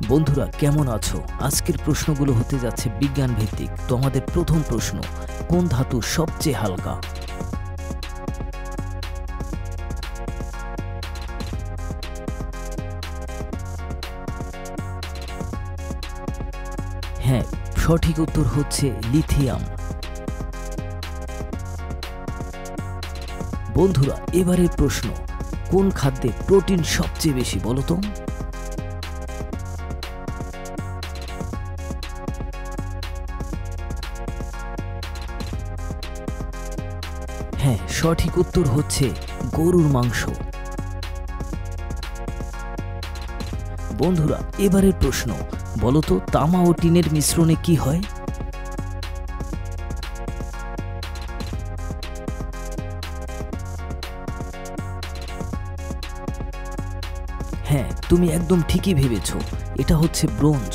বন্ধুরা কেমন আছো? আজকের প্রশ্নগুলো হতে যাচ্ছে বিজ্ঞান ভিত্তিক। তো আমাদের প্রথম প্রশ্ন, কোন ধাতু সবচেয়ে হালকা? হ্যাঁ, সঠিক উত্তর হচ্ছে লিথিয়াম। বন্ধুরা এবারের প্রশ্ন, কোন খাদ্যে প্রোটিন সবচেয়ে বেশি বলো তো? হ্যাঁ, সঠিক উত্তর হচ্ছে গরুর মাংস। বন্ধুরা এবারের প্রশ্ন, বলো তো তামা ও টিনের মিশ্রণে কি হয়? হ্যাঁ, তুমি একদম ঠিকই ভেবেছ, এটা হচ্ছে ব্রোঞ্জ।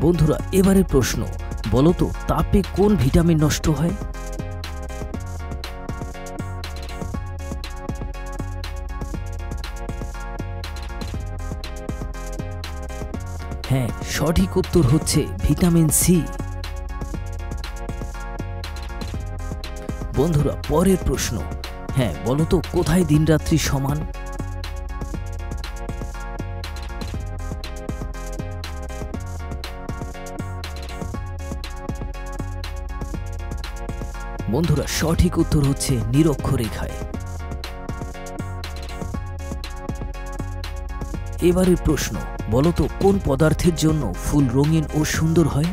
বন্ধুরা এবারের প্রশ্ন, বলো তো তাপে কোন ভিটামিন নষ্ট হয়? হ্যাঁ, সঠিক উত্তর হচ্ছে ভিটামিন সি। বন্ধুরা পরের প্রশ্ন, হ্যাঁ বলো তো কোথায় দিনরাত্রি সমান? বন্ধুরা সঠিক উত্তর হচ্ছে নিরক্ষরেখায়। এবারের প্রশ্ন, বলো তো কোন পদার্থের জন্য ফুল রঙিন ও সুন্দর হয়?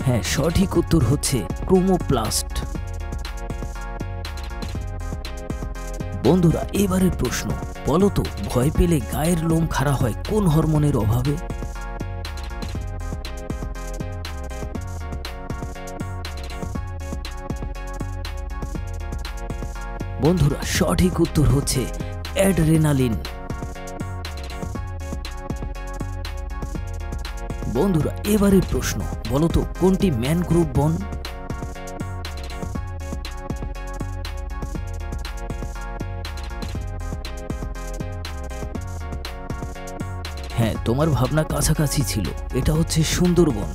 হ্যাঁ, সঠিক উত্তর হচ্ছে ক্রোমোপ্লাস্ট। বন্ধুরা এবারের প্রশ্ন, বলো তো ভয় পেলে গায়ের লোম খাড়া হয় কোন হরমোনের অভাবে? বন্ধুরা সঠিক উত্তর হচ্ছে অ্যাড্রেনালিন। বন্ধুরা এবারের প্রশ্ন, বলো তো কোনটি ম্যানগ্রোভ বন? হ্যাঁ, তোমার ভাবনা কাছাকাছি ছিল, এটা হচ্ছে সুন্দরবন।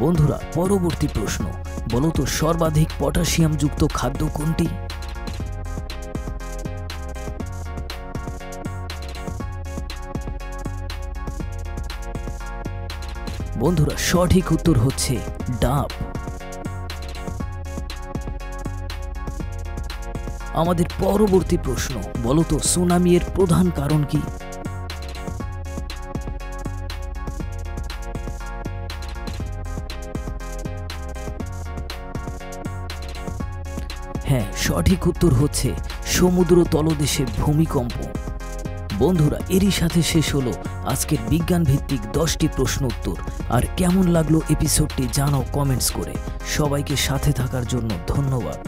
বন্ধুরা পরবর্তী প্রশ্ন, বলো তো সর্বাধিক পটাশিয়াম যুক্ত খাদ্য কোনটি? বন্ধুরা সঠিক উত্তর হচ্ছে ডাব। আমাদের পরবর্তী প্রশ্ন, বলো তো সুনামি এর প্রধান কারণ কি? হ্যাঁ, সঠিক উত্তর হচ্ছে সমুদ্র তলদেশে ভূমিকম্প। বন্ধুরা এরই সাথে শেষ হলো আজকের বিজ্ঞান ভিত্তিক 10টি প্রশ্ন উত্তর। আর কেমন লাগলো এপিসোডটি জানাও কমেন্টস করে। সবাইকে সাথে থাকার জন্য ধন্যবাদ।